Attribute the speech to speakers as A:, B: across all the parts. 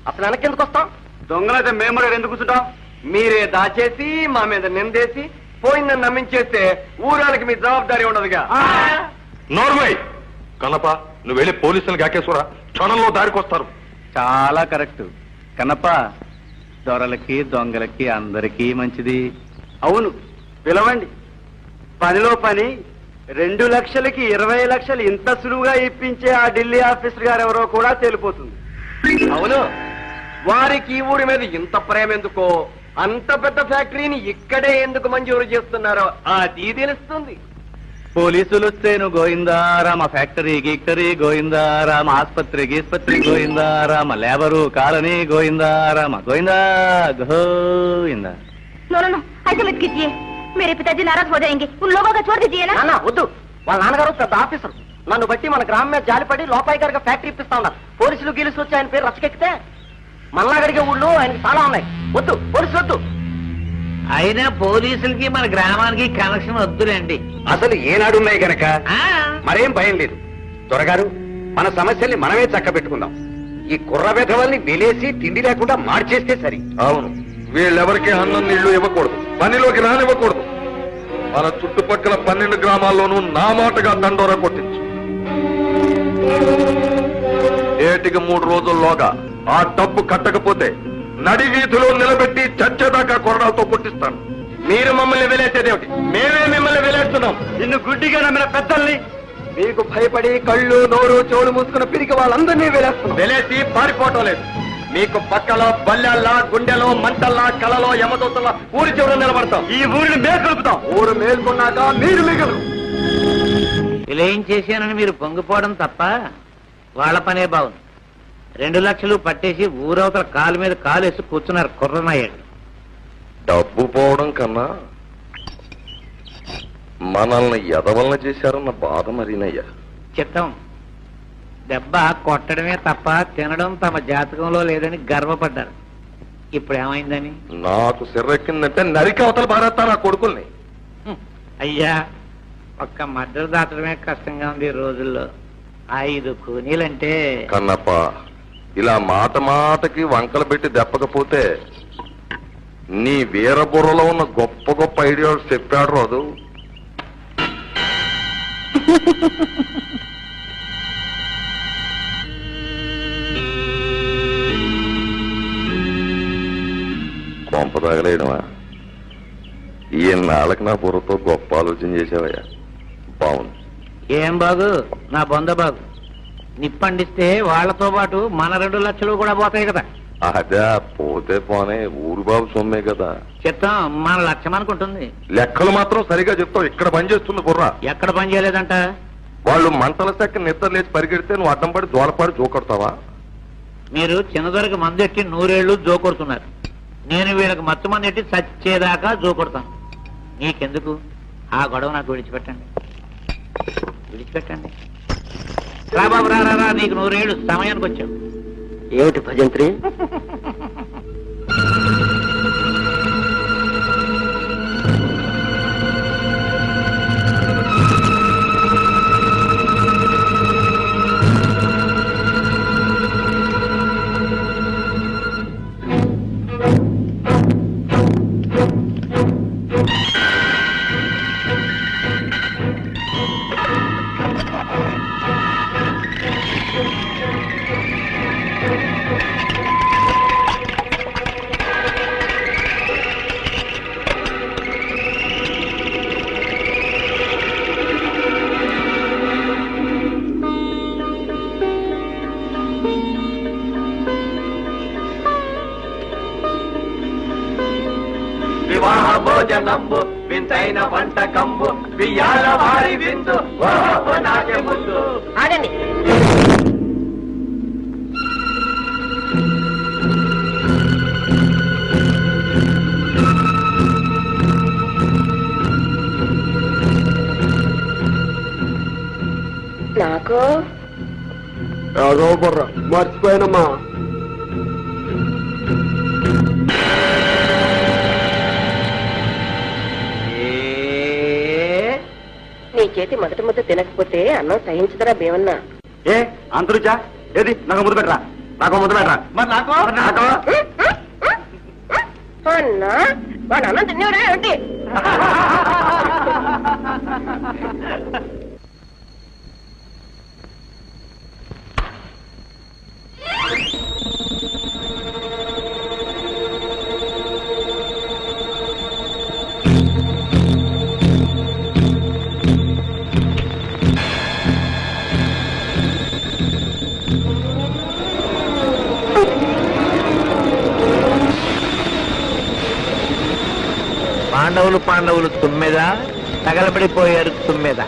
A: అసలు వెనక్కి ఎందుకు వస్తాం? దొంగలైతే మేము ఎందుకు కూర్చుంటాం? మీరే దాచేసి మా మీద నిందేసి పోయిందని నమ్మించేస్తే ఊరానికి మీ జవాబుదారీ ఉండదుగా.
B: నోర్మై కన్నప్ప, నువ్వు వెళ్ళి పోలీసులు గాకేశ్వరా, క్షణంలో దారికొస్తారు.
A: చాలా కరెక్ట్ కన్నప్ప. దొరలకి దొంగలకి అందరికీ మంచిది. అవును, పిలవండి. పనిలో పని 2 లక్షలకి 20 లక్షలు ఇంత సులువుగా ఇప్పించే ఆ ఢిల్లీ ఆఫీసర్ గారు ఎవరో కూడా తేలిపోతుంది. అవును, వారికి ఈ ఊరి మీద ఇంత ప్రేమ ఎందుకో, అంత పెద్ద ఫ్యాక్టరీని ఇక్కడే ఎందుకు మంజూరు చేస్తున్నారో అది తెలుస్తుంది. పోలీసులు వస్తేను గోయిందారామ, ఫ్యాక్టరీ గీక్టరీ గోయిందారామ, ఆస్పత్రి గీస్పత్రి గోయిందారామ, లేబరు కాలనీ గోయిందారామ, గోయిందా గోయిందా.
C: ऐसे मत कीजिए, मेरे पिताजी नाराज हो जाएंगे. उन लोगों का छोड़ दीजिए ना.
A: నాన్న వద్దు, వాళ్ళ నాన్నగారు పెద్ద ఆఫీసర్. నన్ను బట్టి మన గ్రామం మీద జాలిపడి లోపాయి గారికి ఫ్యాక్టరీ ఇప్పిస్తా ఉన్నారు. పోలీసులు గీలుసు వచ్చి ఆయన పేరు రచ్చకెక్కితే మల్లాగడిగే ఊళ్ళో ఆయనకి చాలా ఉన్నాయి. వద్దు, పోలీసులు వద్దు.
D: అయినా పోలీసులకి మన గ్రామానికి కనెక్షన్ వద్దులేండి.
A: అసలు ఏనాడున్నాయి గనక మరేం భయం లేదు. త్వరగారు మన సమస్యల్ని మనమే చక్క పెట్టుకుందాం. ఈ కుర్ర వెధవల్ని వెలేసి తిండి లేకుండా మార్చేస్తే సరి.
B: అవును, వీళ్ళెవరికి అన్నం నీళ్లు ఇవ్వకూడదు, పనిలోకి రానివ్వకూడదు. మన చుట్టుపక్కల 12 గ్రామాల్లోనూ నా మాటగా దండోరా కొట్టించు. ఏటికి 3 రోజుల్లోగా ఆ డబ్బు కట్టకపోతే నడి వీధిలో నిలబెట్టి చచ్చేదాకా కొరడాలతో కొట్టిస్తాను.
A: మీరు మమ్మల్ని వెలేసేదేమిటి? మేమే మిమ్మల్ని వెలేస్తున్నాం. నిన్ను గుడ్డిగా నమ్మిన పెద్దల్ని మీకు భయపడి కళ్ళు నోరు చెవులు మూసుకున్న పిరికి వాళ్ళందరినీ వెలేస్తున్నాం. వెలేసి పారిపోవటం లేదు. మీకు పక్కల బల్లెల్లా, గుండెలో మంటల్లా, కలలో యమదూతల్లా ఊరి చివర నిలబడతాం. ఈ ఊరిని మేల్కొలుపుతాం. ఊరు మేల్కొన్నాక మీరు మిగలరు.
D: ఇలా ఏం చేశానని మీరు పొంగిపోవడం తప్ప వాళ్ళ పనే బాగుంది. 2 లక్షలు పట్టేసి ఊరవతల కాలు మీద కాలేసి కూర్చున్నారు కుర్రనాయుడు.
B: డబ్బు పోవడం కన్నా మనల్ని ఎదవలన చేశారన్న బాధ మరీనయ్యా.
D: చిత్తం, దెబ్బ కొట్టడమే తప్ప తినడం తమ జాతకంలో లేదని గర్వపడ్డారు. ఇప్పుడు ఏమైందని?
B: నాకు సిర్రెక్కిందంటే నరికి అవతల భారత నా కొడుకుల్ని.
D: అయ్యా, ఒక్క మద్దతు దాటడమే కష్టంగా ఉంది ఈ రోజుల్లో. 5 కూనీలంటే.
B: కన్నప్ప, ఇలా మాట మాటకి వంకలు పెట్టి దెప్పకపోతే నీ వీరబుర్రలో ఉన్న గొప్ప గొప్ప ఐడియాలు చెప్పాడు రోజు. కొంప తగలేయడమా? ఈనాళ్ళకి నా బుర్రతో గొప్ప ఆలోచన చేసావయ్యా. బాగుంది.
D: ఏం బాగు? నా బొంద బాగు. నిప్పండిస్తే వాళ్లతో పాటు మన 2 లక్షలు కూడా పోతాయి కదా.
B: అదే పోతే పోనే, ఊరు బాబు సొమ్మే కదా.
D: చిత్తం, మన లక్ష్యం అనుకుంటుంది.
B: లెక్కలు మాత్రం సరిగా చెప్తావు. ఇక్కడ పని చేస్తుంది బుర్ర.
D: ఎక్కడ పని చేయలేదంట?
B: వాళ్ళు మంటల శాఖ నిద్ర లేచి పరిగెడితే నువ్వు అడ్డం పడి జోలపాడి జోకొడతావా?
D: మీరు చిన్నదొరకు మందు ఎట్టి 100 ఏళ్ళు జోకొడుతున్నారు. నేను వీళ్ళకి మత్తు మంది ఎట్టి చచ్చేదాకా జోకొడతాను. నీకెందుకు ఆ గొడవ? నాకు విడిచిపెట్టండి, విడిచిపెట్టండి. రా బాబు, రా రా, నీకు 100 ఏళ్ళు సమయానికి వచ్చావు.
A: ఏమిటి భజంత్రి? భోజనంబు వింతైన వంటకంబు బియ్యాల వారి విందు నాకే ముందు.
C: ఆగండి. నాకు
A: ఏదో బుర్ర మర్చిపోయానమ్మా.
C: నీ చేతి మొదటి ముద్ద తినకపోతే అన్నం సహించదరా భీమన్నా?
A: ఏ అంతరుచా? ఏది నాకు ముద్దు పెట్టరా?
B: నాకు ముద్దు పెట్టరా
A: మరి నాకు
B: నాకు
C: అన్నా వాడు అన్నం తినేవరా ఏంటి?
D: పాండవులు తుమ్మెద తగలబడిపోయారు తుమ్మెద.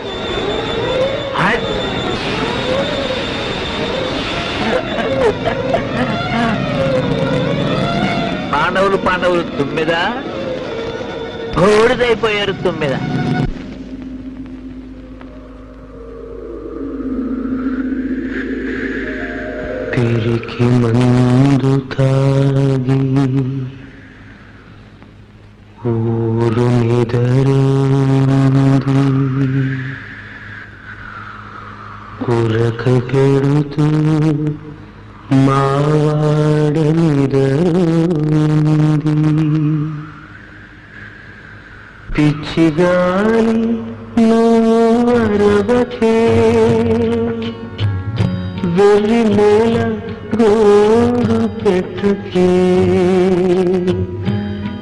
D: పాండవులు తుమ్మెద బూడిదైపోయారు తుమ్మెద.
E: పిరికి మందు తాగి ఊరు నిదరేంది కురక పెడుతూ మావాడ నిదరేంది పిచ్చిగాలి నువ్వు అరవకే వెర్రి నేల గోడు పెట్టుకే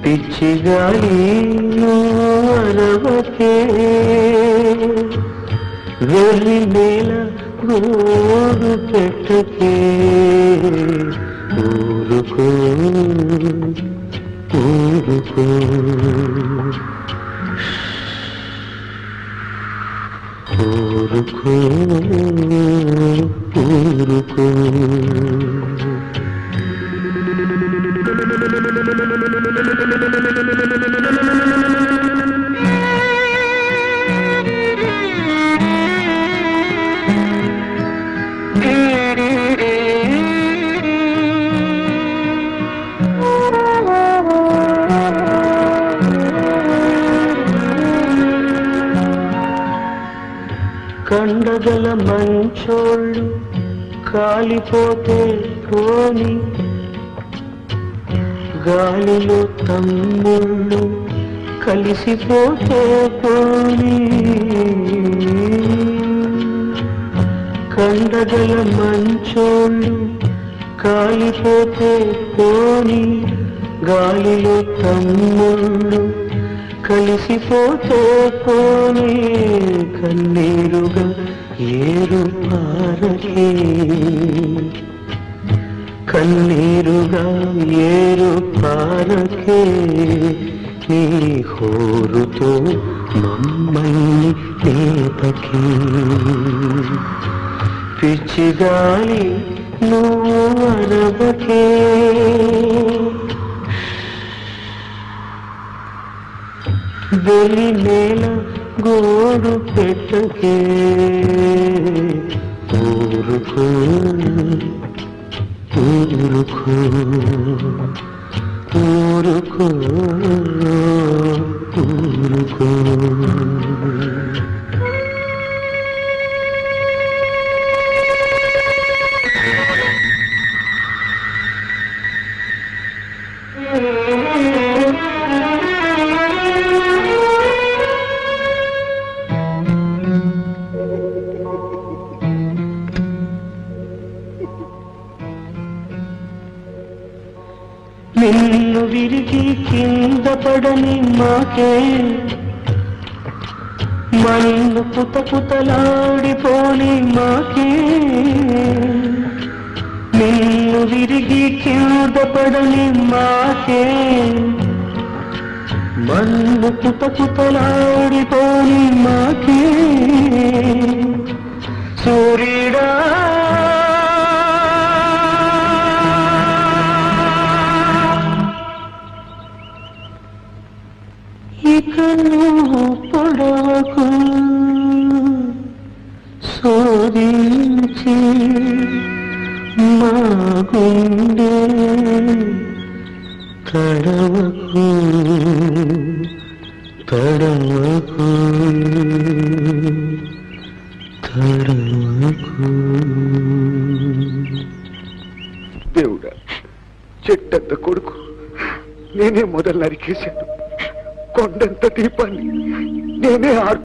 E: పిచ్చిగాలి అరవకే వెర్రి నేల గోడు పెట్టుకే ఊరుకో ఊరుకో ఊరుకో ఊరుకో కండగల మంచోళ్ళు కాలిపోతే పోని గాలిలో తమ్ముళ్ళు కలిసిపోతే పోని కండగల మంచోళ్ళు కాలిపోతే పోని గాలిలో తమ్ముళ్ళు కలిసిపోతే పోనీ కన్నీరుగా ఏరు పారకే కన్నీరుగా ఏరు పారకే నీ హోరుతో మమ్మల్ని లేపకే పిచ్చిగాలి నువ్వు అరవకే వెలి నేల గోడు పెట్టకే ఊరుకో ఊరుకో ఊరుకో ఊరుకో నిన్ను విరిగి కింద పడని మాకే మన్ను పుత పుతలాడిపోని మాకే నిన్ను విరిగి కింద పడని మాకే మన్ను పుత పుతలాడిపోని మాకే సూర్యుడా పొడవకు శోధించి మా గుండె తడవకు తడవకు తడవకు
F: చెట్టంత కొడుకు నేనే మొదలు నరికేశాను. కొండంత దీపాన్ని నేనే